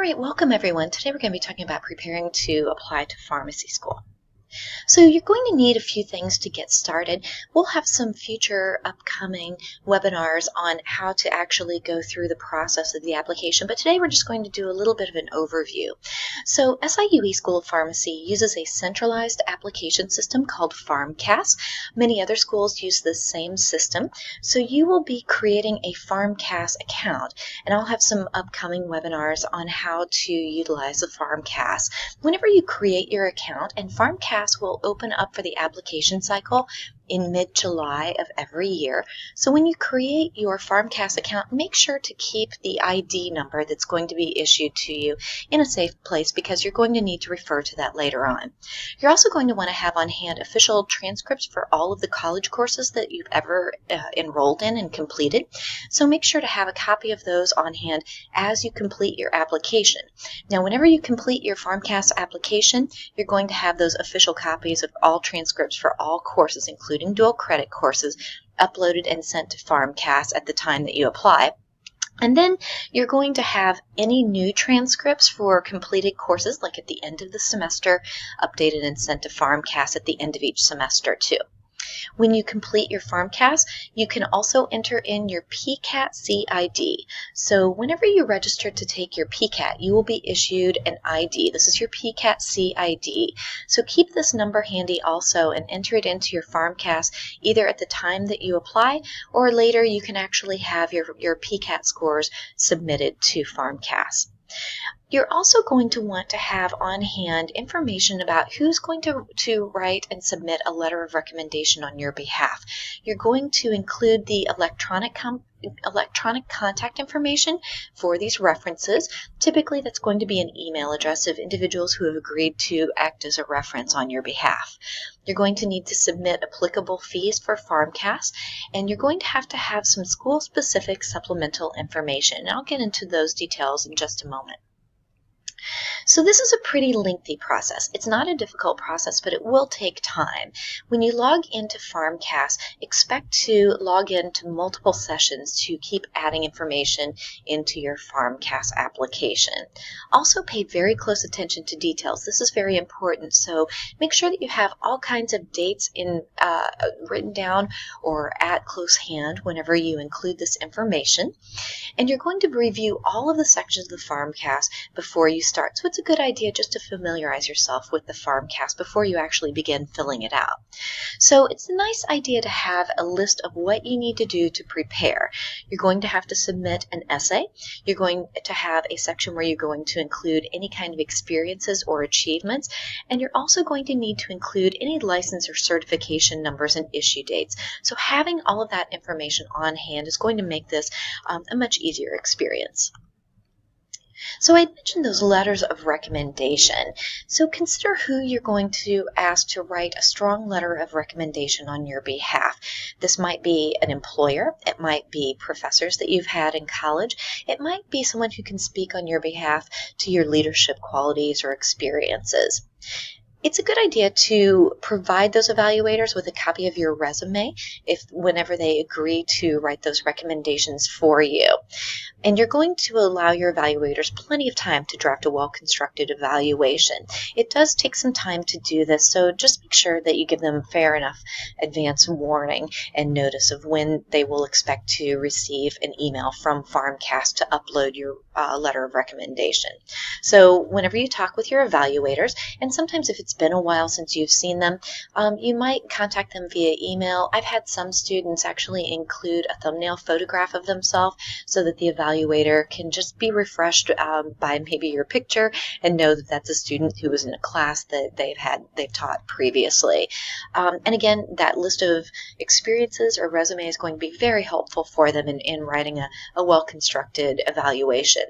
right, welcome everyone. Today we're going to be talking about preparing to apply to pharmacy school. So you're going to need a few things to get started. We'll have some future upcoming webinars on how to actually go through the process of the application, but today we're just going to do a little bit of an overview. So SIUE School of Pharmacy uses a centralized application system called PharmCAS. Many other schools use this same system. So you will be creating a PharmCAS account, and I'll have some upcoming webinars on how to utilize the PharmCAS. Whenever you create your account, and PharmCAS will open up for the application cycle in mid-July of every year. So when you create your PharmCAS account, make sure to keep the ID number that's going to be issued to you in a safe place because you're going to need to refer to that later on. You're also going to want to have on hand official transcripts for all of the college courses that you've ever enrolled in and completed. So make sure to have a copy of those on hand as you complete your application. Now, whenever you complete your PharmCAS application, you're going to have those official copies of all transcripts for all courses, including dual credit courses, uploaded and sent to PharmCAS at the time that you apply. And then you're going to have any new transcripts for completed courses, like at the end of the semester, updated and sent to PharmCAS at the end of each semester too. When you complete your PharmCAS, you can also enter in your PCAT CID. So whenever you register to take your PCAT, you will be issued an ID. This is your PCAT CID. So keep this number handy also and enter it into your PharmCAS either at the time that you apply or later you can actually have your PCAT scores submitted to PharmCAS. You're also going to want to have on hand information about who's going to write and submit a letter of recommendation on your behalf. You're going to include the electronic contact information for these references. Typically, that's going to be an email address of individuals who have agreed to act as a reference on your behalf. You're going to need to submit applicable fees for PharmCAS, and you're going to have some school-specific supplemental information. And I'll get into those details in just a moment. So this is a pretty lengthy process. It's not a difficult process, but it will take time. When you log into PharmCAS, expect to log into multiple sessions to keep adding information into your PharmCAS application. Also pay very close attention to details. This is very important, so make sure that you have all kinds of dates written down or at close hand whenever you include this information. And you're going to review all of the sections of the PharmCAS before you start. So it's a good idea just to familiarize yourself with the PharmCAS before you actually begin filling it out. So it's a nice idea to have a list of what you need to do to prepare. You're going to have to submit an essay. You're going to have a section where you're going to include any kind of experiences or achievements. And you're also going to need to include any license or certification numbers and issue dates. So having all of that information on hand is going to make this a much easier experience. So I mentioned those letters of recommendation. So consider who you're going to ask to write a strong letter of recommendation on your behalf. This might be an employer. It might be professors that you've had in college. It might be someone who can speak on your behalf to your leadership qualities or experiences. It's a good idea to provide those evaluators with a copy of your resume whenever they agree to write those recommendations for you. And you're going to allow your evaluators plenty of time to draft a well-constructed evaluation. It does take some time to do this, so just make sure that you give them fair enough advance warning and notice of when they will expect to receive an email from PharmCAS to upload your letter of recommendation. So whenever you talk with your evaluators, and sometimes if it's been a while since you've seen them, you might contact them via email. I've had some students actually include a thumbnail photograph of themselves so that the evaluator can just be refreshed by maybe your picture and know that that's a student who was in a class that they've taught previously. And again, that list of experiences or resume is going to be very helpful for them in writing a well-constructed evaluation.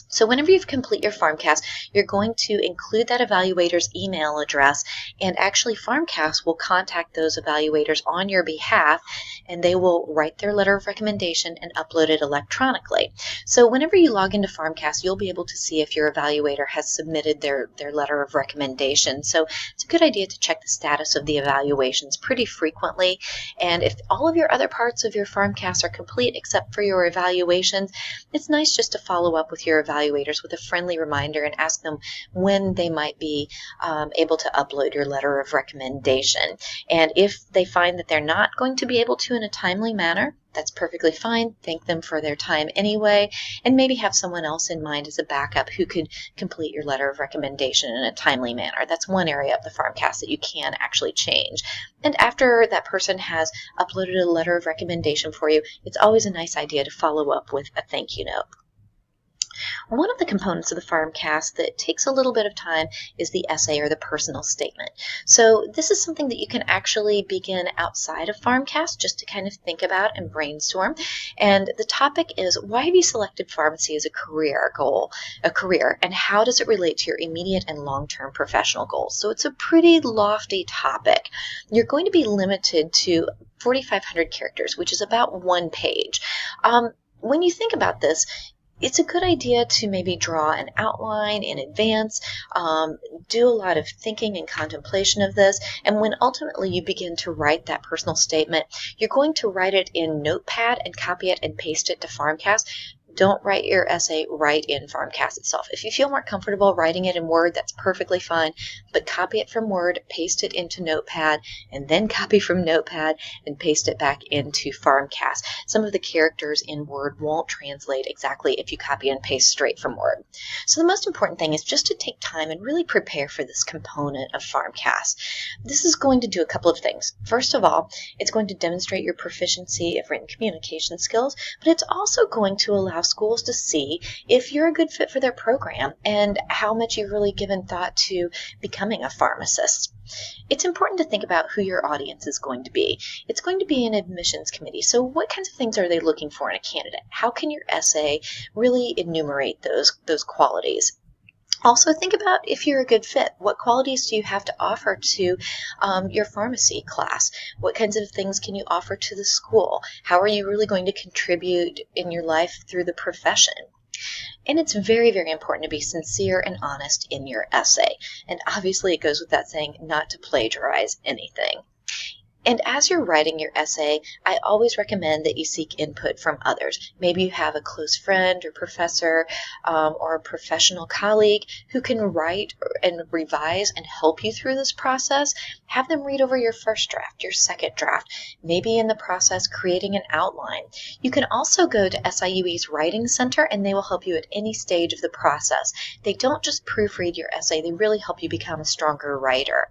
So whenever you complete your PharmCAS, you're going to include that evaluator's email address, and actually PharmCAS will contact those evaluators on your behalf, and they will write their letter of recommendation and upload it electronically. So whenever you log into PharmCAS, you'll be able to see if your evaluator has submitted their letter of recommendation. So it's a good idea to check the status of the evaluations pretty frequently, and if all of your other parts of your PharmCAS are complete except for your evaluations, it's nice just to follow up with your your evaluators with a friendly reminder and ask them when they might be able to upload your letter of recommendation. And if they find that they're not going to be able to in a timely manner, that's perfectly fine. Thank them for their time anyway, and maybe have someone else in mind as a backup who could complete your letter of recommendation in a timely manner. That's one area of the FarmCast that you can actually change. And after that person has uploaded a letter of recommendation for you, it's always a nice idea to follow up with a thank you note. One of the components of the FarmCast that takes a little bit of time is the essay or the personal statement. So this is something that you can actually begin outside of FarmCast just to kind of think about and brainstorm. And the topic is, why have you selected pharmacy as a career, and how does it relate to your immediate and long-term professional goals? So it's a pretty lofty topic. You're going to be limited to 4,500 characters, which is about 1 page. When you think about this, it's a good idea to maybe draw an outline in advance, do a lot of thinking and contemplation of this, and when ultimately you begin to write that personal statement, you're going to write it in Notepad and copy it and paste it to FarmCast. Don't write your essay right in FarmCast itself. If you feel more comfortable writing it in Word, that's perfectly fine, but copy it from Word, paste it into Notepad, and then copy from Notepad and paste it back into FarmCast. Some of the characters in Word won't translate exactly if you copy and paste straight from Word. So the most important thing is just to take time and really prepare for this component of FarmCast. This is going to do a couple of things. First of all, it's going to demonstrate your proficiency of written communication skills, but it's also going to allow schools to see if you're a good fit for their program and how much you've really given thought to becoming a pharmacist. It's important to think about who your audience is going to be. It's going to be an admissions committee. So what kinds of things are they looking for in a candidate? How can your essay really enumerate those qualities? Also, think about if you're a good fit. What qualities do you have to offer to your pharmacy class? What kinds of things can you offer to the school? How are you really going to contribute in your life through the profession? And it's very, very important to be sincere and honest in your essay. And obviously, it goes without saying not to plagiarize anything. And as you're writing your essay, I always recommend that you seek input from others. Maybe you have a close friend or professor or a professional colleague who can write and revise and help you through this process. Have them read over your first draft, your second draft, maybe in the process creating an outline. You can also go to SIUE's Writing Center and they will help you at any stage of the process. They don't just proofread your essay, they really help you become a stronger writer.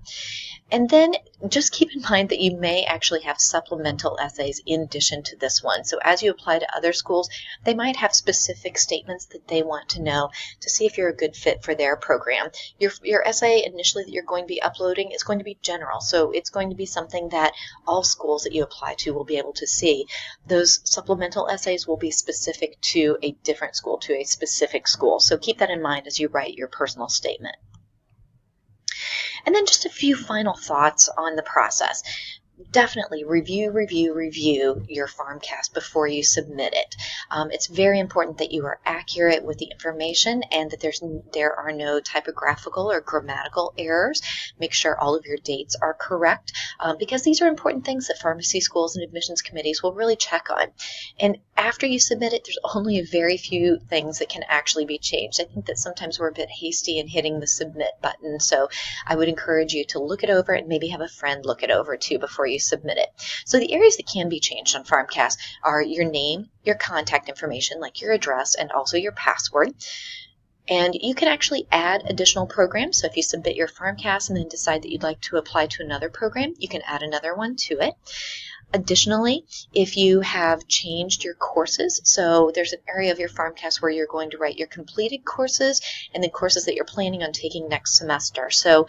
And then just keep in mind that you may actually have supplemental essays in addition to this one. So as you apply to other schools, they might have specific statements that they want to know to see if you're a good fit for their program. Your essay initially that you're going to be uploading is going to be general. So it's going to be something that all schools that you apply to will be able to see. Those supplemental essays will be specific to a different school, to a specific school. So keep that in mind as you write your personal statement. And then just a few final thoughts on the process. Definitely review your FarmCast before you submit it. It's very important that you are accurate with the information and that there are no typographical or grammatical errors. Make sure all of your dates are correct because these are important things that pharmacy schools and admissions committees will really check on. And after you submit it, there's only a very few things that can actually be changed. I think that sometimes we're a bit hasty in hitting the submit button, so I would encourage you to look it over and maybe have a friend look it over too before you submit it. So the areas that can be changed on FarmCast are your name, your contact information like your address, and also your password. And you can actually add additional programs. So if you submit your FarmCast and then decide that you'd like to apply to another program, you can add another one to it. Additionally, if you have changed your courses, so there's an area of your FarmCast where you're going to write your completed courses and then courses that you're planning on taking next semester. So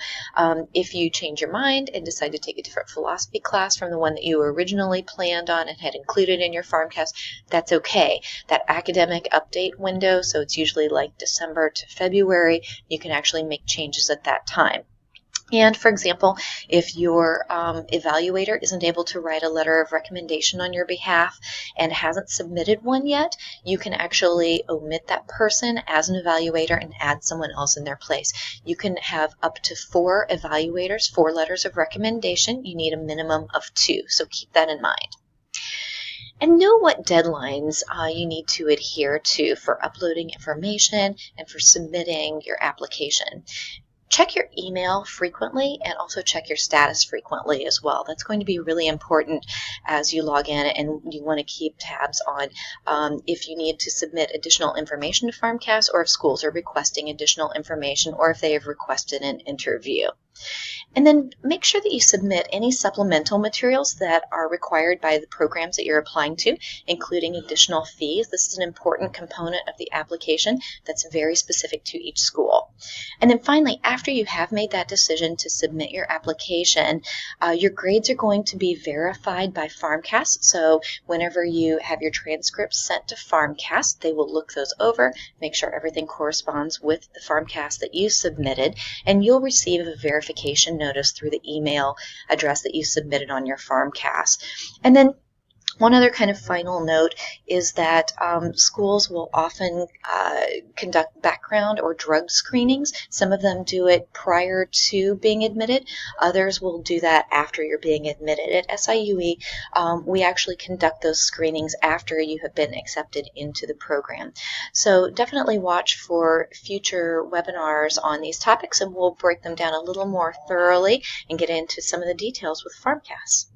if you change your mind and decide to take a different philosophy class from the one that you originally planned on and had included in your FarmCast, that's okay. That academic update window, so it's usually like December to February, you can actually make changes at that time. And for example, if your evaluator isn't able to write a letter of recommendation on your behalf and hasn't submitted one yet, you can actually omit that person as an evaluator and add someone else in their place. You can have up to 4 evaluators, 4 letters of recommendation. You need a minimum of 2, so keep that in mind. And know what deadlines you need to adhere to for uploading information and for submitting your application. Check your email frequently and also check your status frequently as well. That's going to be really important as you log in, and you want to keep tabs on if you need to submit additional information to FarmCast, or if schools are requesting additional information, or if they have requested an interview. And then make sure that you submit any supplemental materials that are required by the programs that you're applying to, including additional fees. This is an important component of the application that's very specific to each school. And then finally, after you have made that decision to submit your application, your grades are going to be verified by FarmCast. So whenever you have your transcripts sent to FarmCast, they will look those over, make sure everything corresponds with the FarmCast that you submitted, and you'll receive a verification notice through the email address that you submitted on your FarmCast. And then one other kind of final note is that schools will often conduct background or drug screenings. Some of them do it prior to being admitted. Others will do that after you're being admitted. At SIUE, we actually conduct those screenings after you have been accepted into the program. So definitely watch for future webinars on these topics, and we'll break them down a little more thoroughly and get into some of the details with FarmCast.